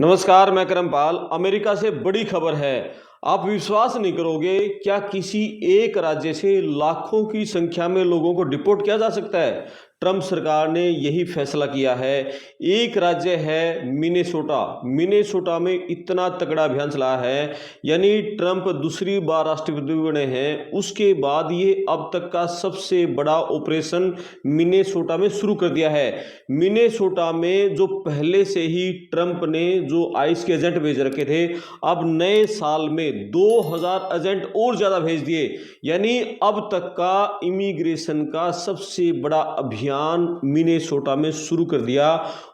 नमस्कार, मैं करमपाल। अमेरिका से बड़ी खबर है। आप विश्वास नहीं करोगे, क्या किसी एक राज्य से लाखों की संख्या में लोगों को डिपोर्ट किया जा सकता है। ट्रंप सरकार ने यही फैसला किया है। एक राज्य है मिनेसोटा। मिनेसोटा में इतना तगड़ा अभियान चला है, यानी ट्रंप दूसरी बार राष्ट्रपति बने हैं, उसके बाद ये अब तक का सबसे बड़ा ऑपरेशन मिनेसोटा में शुरू कर दिया है। मिनेसोटा में जो पहले से ही ट्रंप ने जो आइस के एजेंट भेज रखे थे, अब नए साल में 2000 एजेंट और ज्यादा भेज दिए। यानी अब तक का इमिग्रेशन का सबसे बड़ा अभियान मिनेसोटा में शुरू कर दिया।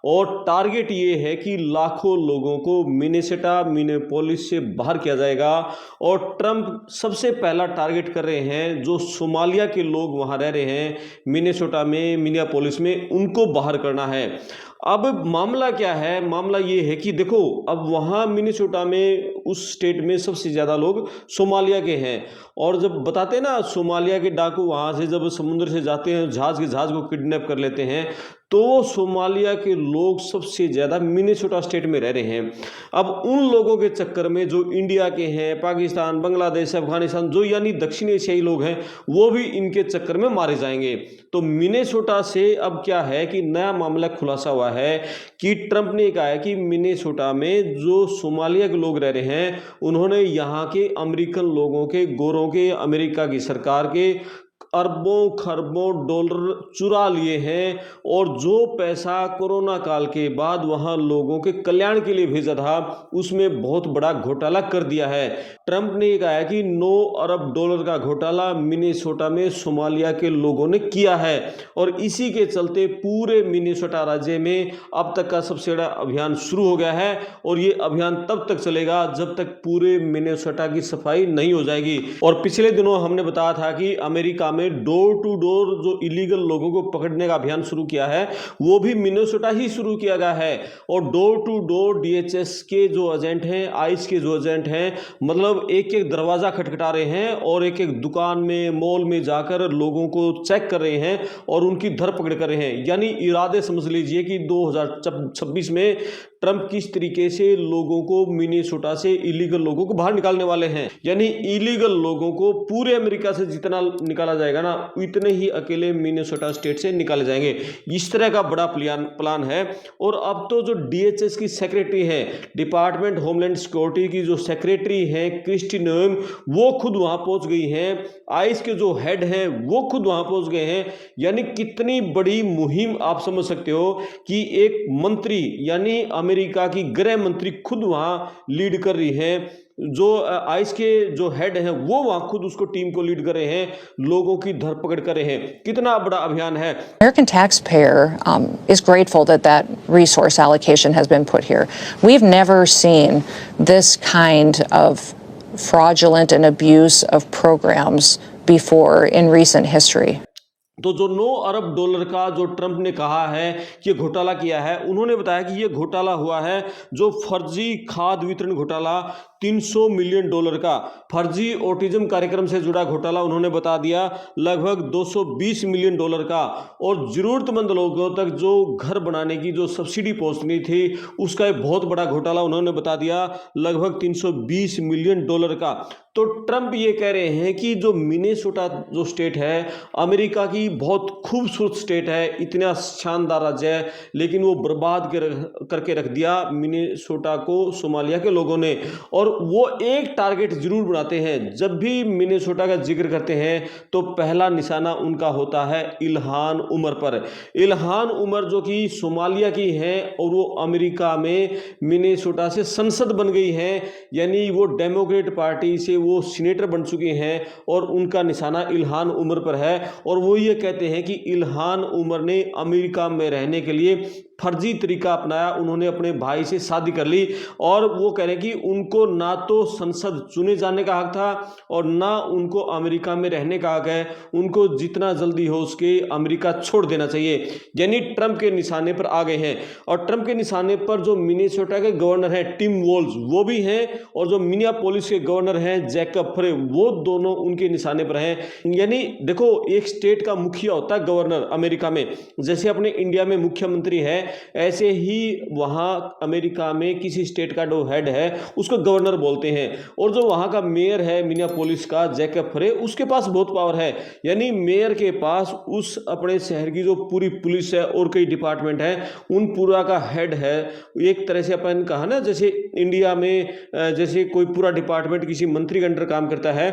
और टारगेट ये है कि लाखों लोगों को मिनेसोटा मिनेपोलिस से बाहर किया जाएगा। और ट्रंप सबसे पहला टारगेट कर रहे हैं जो सोमालिया के लोग वहां रह रहे हैं मिनेसोटा में, मिनियापोलिस में, उनको बाहर करना है। अब मामला क्या है? मामला ये है कि देखो, अब वहाँ मिनेसोटा में, उस स्टेट में सबसे ज़्यादा लोग सोमालिया के हैं। और जब बताते हैं ना, सोमालिया के डाकू वहाँ से जब समुद्र से जाते हैं, जहाज़ को किडनैप कर लेते हैं, तो सोमालिया के लोग सबसे ज़्यादा मिनेसोटा स्टेट में रह रहे हैं। अब उन लोगों के चक्कर में जो इंडिया के हैं, पाकिस्तान, बांग्लादेश, अफगानिस्तान, जो यानी दक्षिण एशियाई लोग हैं, वो भी इनके चक्कर में मारे जाएंगे। तो मिनेसोटा से अब क्या है कि नया मामला खुलासा हुआ है कि ट्रंप ने कहा है कि मिनेसोटा में जो सोमालिया के लोग रह रहे हैं, उन्होंने यहाँ के अमेरिकन लोगों के, गोरों के, अमेरिका की सरकार के अरबों खरबों डॉलर चुरा लिए हैं। और जो पैसा कोरोना काल के बाद वहां लोगों के कल्याण के लिए भेजा था, उसमें बहुत बड़ा घोटाला कर दिया है। ट्रंप ने कहा है कि 9 अरब डॉलर का घोटाला मिनेसोटा में सोमालिया के लोगों ने किया है। और इसी के चलते पूरे मिनेसोटा राज्य में अब तक का सबसे बड़ा अभियान शुरू हो गया है। और ये अभियान तब तक चलेगा जब तक पूरे मिनेसोटा की सफाई नहीं हो जाएगी। और पिछले दिनों हमने बताया था कि अमेरिका में डोर टू डोर जो इलीगल लोगों को पकड़ने का अभियान शुरू किया है, वो भी मिनेसोटा ही शुरू किया गया है। और डोर टू डोर डीएचएस के जो एजेंट हैं, आइस के जो एजेंट हैं, मतलब एक एक दरवाजा खटखटा रहे हैं और एक एक दुकान में, मॉल में जाकर लोगों को चेक कर रहे हैं और उनकी धरपकड़ कर रहे हैं। यानी इरादे समझ लीजिए कि 2026 में ट्रंप किस तरीके से लोगों को मिनेसोटा से, इलीगल लोगों को बाहर निकालने वाले हैं। यानी इलीगल लोगों को पूरे अमेरिका से जितना निकाला जाएगा ना, उतने ही अकेले मिनेसोटा स्टेट से निकाले जाएंगे। इस तरह का बड़ा प्लान है। और अब तो जो डीएचएस की सेक्रेटरी है, डिपार्टमेंट होमलैंड सिक्योरिटी की जो सेक्रेटरी है क्रिस्टी नोएम, वो खुद वहां पहुंच गई हैं। आइस के जो हेड हैं वो खुद वहां पहुंच गए हैं। यानी कितनी बड़ी मुहिम आप समझ सकते हो कि एक मंत्री, यानी अमेरिका की गृह मंत्री खुद वहां लीड कर रही है। जो आइस के जो हेड हैं वो वहां खुद उसको टीम को लीड कर रहे हैं, लोगों की धरपकड़ कर रहे हैं। कितना बड़ा अभियान है। American taxpayer is grateful that that resource allocation has been put here. We've never seen this kind of fraudulent and abuse of programs before in recent history. तो जो 9 अरब डॉलर का जो ट्रंप ने कहा है कि घोटाला किया है, उन्होंने बताया कि ये घोटाला हुआ है जो फर्जी खाद्य वितरण घोटाला, 300 मिलियन डॉलर का फर्जी ऑटिज्म कार्यक्रम से जुड़ा घोटाला उन्होंने बता दिया, लगभग 220 मिलियन डॉलर का। और जरूरतमंद लोगों तक जो घर बनाने की जो सब्सिडी पहुंचनी थी, उसका एक बहुत बड़ा घोटाला उन्होंने बता दिया, लगभग 320 मिलियन डॉलर का। तो ट्रंप ये कह रहे हैं कि जो मिनेसोटा जो स्टेट है, अमेरिका की बहुत खूबसूरत स्टेट है, इतना शानदार राज्य है, लेकिन वो बर्बाद करके रख दिया मिनेसोटा को सोमालिया के लोगों ने। और वो एक टारगेट जरूर बनाते हैं, जब भी मिनेसोटा का जिक्र करते हैं तो पहला निशाना उनका होता है इल्हान उमर पर। इल्हान उमर जो कि सोमालिया की है और वो अमेरिका में मिनेसोटा से संसद बन गई है, यानी वो डेमोक्रेट पार्टी से वो सीनेटर बन चुके हैं और उनका निशाना इल्हान उमर पर है। और वो ये कहते हैं कि इल्हान उमर ने अमेरिका में रहने के लिए फर्जी तरीका अपनाया, उन्होंने अपने भाई से शादी कर ली। और वो कह रहे हैं कि उनको ना तो संसद चुने जाने का हक था और ना उनको अमेरिका में रहने का हक है, उनको जितना जल्दी हो उसके अमेरिका छोड़ देना चाहिए। यानी ट्रंप के निशाने पर आ गए हैं। और ट्रंप के निशाने पर जो मिनेसोटा के गवर्नर हैं टिम वॉल्ज, वो भी हैं, और जो मिनियापोलिस के गवर्नर हैं जैकब फ्रे, वो दोनों उनके निशाने पर हैं। यानी देखो, एक स्टेट का मुखिया होता है गवर्नर अमेरिका में, जैसे अपने इंडिया में मुख्यमंत्री है, ऐसे ही वहाँ अमेरिका में किसी स्टेट का जो हेड है उसको गवर्नर बोलते हैं, और जो वहाँ का मेयर है मिनियापोलिस का जैकब फ्रे, उसके पास बहुत पावर है। यानी मेयर के पास उस अपने शहर की जो पूरी पुलिस है और कई डिपार्टमेंट है उन पूरा का हेड है। एक तरह से अपन कहा ना, जैसे इंडिया में जैसे कोई पूरा डिपार्टमेंट किसी मंत्री के अंडर काम करता है,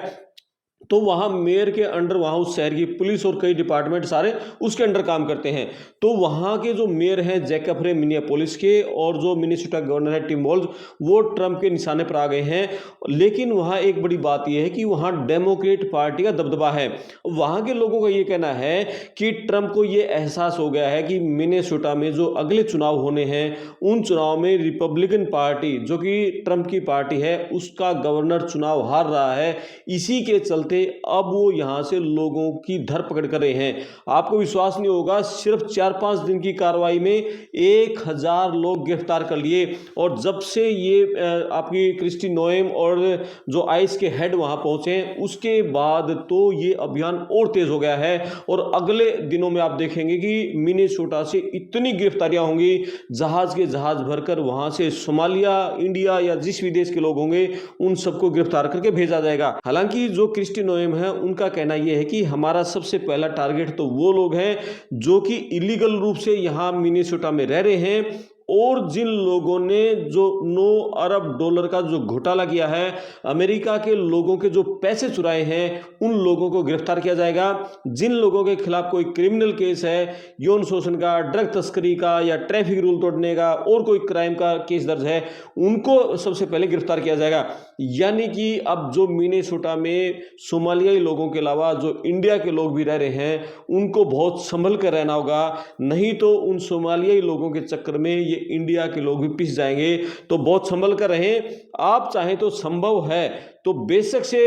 तो वहाँ मेयर के अंडर वहाँ उस शहर की पुलिस और कई डिपार्टमेंट सारे उसके अंडर काम करते हैं। तो वहाँ के जो मेयर हैं जैकब फ्रे मिनियापोलिस के, और जो मिनेसोटा गवर्नर है टिम वॉल्ज, वो ट्रंप के निशाने पर आ गए हैं। लेकिन वहाँ एक बड़ी बात यह है कि वहाँ डेमोक्रेट पार्टी का दबदबा है। वहाँ के लोगों का ये कहना है कि ट्रंप को ये एहसास हो गया है कि मिनेसोटा में जो अगले चुनाव होने हैं उन चुनाव में रिपब्लिकन पार्टी, जो कि ट्रंप की पार्टी है, उसका गवर्नर चुनाव हार रहा है। इसी के चलते अब वो यहां से लोगों की धरपकड़ कर रहे हैं। आपको विश्वास नहीं होगा, सिर्फ 4-5 दिन की कार्रवाई में 1000 लोग गिरफ्तार कर लिए। और जब से ये आपकी क्रिस्टी नोएम और जो आइस के हेड वहां पहुंचे, उसके बाद तो ये अभियान और तेज हो गया है। और अगले दिनों में आप देखेंगे कि मिनेसोटा से इतनी गिरफ्तारियां होंगी, जहाज के जहाज भरकर वहां से सोमालिया, इंडिया या जिस भी देश के लोग होंगे उन सबको गिरफ्तार करके भेजा जाएगा। हालांकि जो क्रिस्टी नोएम है उनका कहना यह है कि हमारा सबसे पहला टारगेट तो वो लोग हैं जो कि इलीगल रूप से यहां मिनेसोटा में रह रहे हैं, और जिन लोगों ने जो 9 अरब डॉलर का जो घोटाला किया है, अमेरिका के लोगों के जो पैसे चुराए हैं, उन लोगों को गिरफ्तार किया जाएगा। जिन लोगों के खिलाफ कोई क्रिमिनल केस है, यौन शोषण का, ड्रग तस्करी का या ट्रैफिक रूल तोड़ने का और कोई क्राइम का केस दर्ज है, उनको सबसे पहले गिरफ्तार किया जाएगा। यानी कि अब जो मिनेसोटा में सोमालियाई लोगों के अलावा जो इंडिया के लोग भी रह रहे हैं, उनको बहुत संभल कर रहना होगा, नहीं तो उन सोमालियाई लोगों के चक्कर में ये इंडिया के लोग भी पिस जाएंगे। तो बहुत संभल कर रहें। आप चाहें तो संभव है तो बेशक से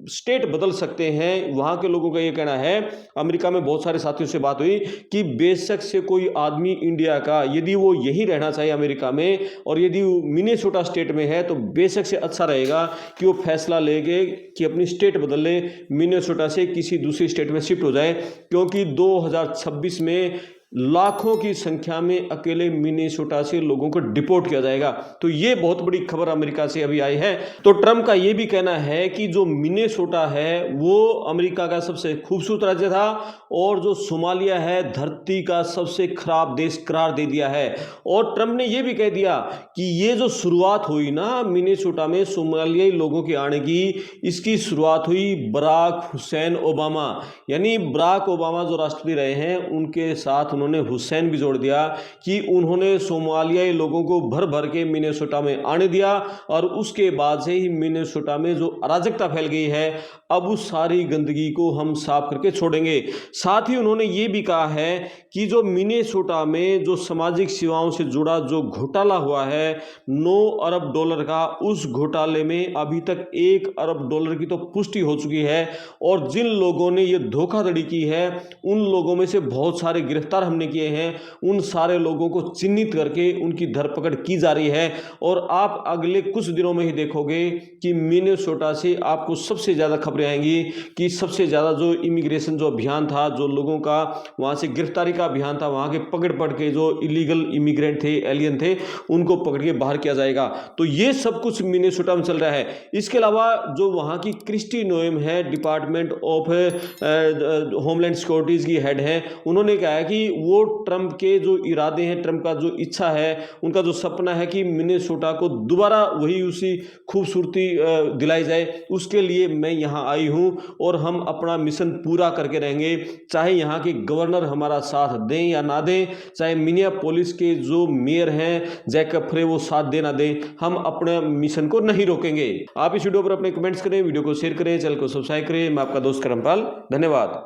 स्टेट बदल सकते हैं, वहां के लोगों का ये कहना है। अमेरिका में बहुत सारे साथियों से बात हुई कि बेशक से कोई आदमी इंडिया का, यदि वो यही रहना चाहिए अमेरिका में और यदि वो मिनेसोटा स्टेट में है, तो बेशक से अच्छा रहेगा कि वो फैसला लेंगे कि अपनी स्टेट बदल ले, मिनेसोटा से किसी दूसरी स्टेट में शिफ्ट हो जाए। क्योंकि 2026 में लाखों की संख्या में अकेले मिनेसोटा से लोगों को डिपोर्ट किया जाएगा। तो ये बहुत बड़ी खबर अमेरिका से अभी आई है। तो ट्रंप का ये भी कहना है कि जो मिनेसोटा है वो अमेरिका का सबसे खूबसूरत राज्य था, और जो सोमालिया है धरती का सबसे खराब देश करार दे दिया है। और ट्रंप ने ये भी कह दिया कि ये जो शुरुआत हुई ना मिनेसोटा में सोमालियाई लोगों के आने की, इसकी शुरुआत हुई बराक हुसैन ओबामा, यानी बराक ओबामा जो राष्ट्रपति रहे हैं उनके साथ उन्होंने हुसैन भी जोड़ दिया कि उन्होंने सोमालियाई लोगों को भर भर के मिनेसोटा में आने दिया। और उसके बाद से ही मिनेसोटा में जो अराजकता फैल गई है, अब उस सारी गंदगी को हम साफ करके छोड़ेंगे। साथ ही उन्होंने ये भी कहा है कि जो मिनेसोटा में जो सामाजिक सेवाओं से जुड़ा जो घोटाला हुआ है 9 अरब डॉलर का, उस घोटाले में अभी तक 1 अरब डॉलर की तो पुष्टि हो चुकी है। और जिन लोगों ने ये धोखाधड़ी की है उन लोगों में से बहुत सारे गिरफ्तार हमने किए हैं, उन सारे लोगों को चिन्हित करके उनकी धरपकड़ की जा रही है। और आप अगले कुछ दिनों में ही देखोगे कि मिनेसोटा से आपको सबसे ज़्यादा खबरें आएंगी कि सबसे ज़्यादा जो इमिग्रेशन जो अभियान था, जो लोगों का वहाँ से गिरफ्तारी का अभियान था, वहाँ के पकड़ के जो इलीगल इमिग्रेंट थे, एलियन थे, उनको पकड़ के बाहर किया जाएगा। तो ये सब कुछ मिनेसोटा में चल रहा है। इसके अलावा जो वहाँ की क्रिस्टी नोएम है, डिपार्टमेंट ऑफ होमलैंड सिक्योरिटीज़ की हेड है, उन्होंने कहा है कि वो ट्रंप के जो इरादे हैं, ट्रंप का जो इच्छा है, उनका जो सपना है कि मिनेसोटा को दोबारा वही उसी खूबसूरती दिलाई जाए, उसके लिए मैं यहाँ आई हूँ और हम अपना मिशन पूरा करके रहेंगे। चाहे यहाँ के गवर्नर हमारा साथ दें या ना दें, चाहे मिनियापोलिस के जो मेयर हैं जैकब फ्रे वो साथ दे ना दें, हम अपने मिशन को नहीं रोकेंगे। आप इस वीडियो पर अपने कमेंट्स करें, वीडियो को शेयर करें, चैनल को सब्सक्राइब करें। मैं आपका दोस्त करमपाल, धन्यवाद।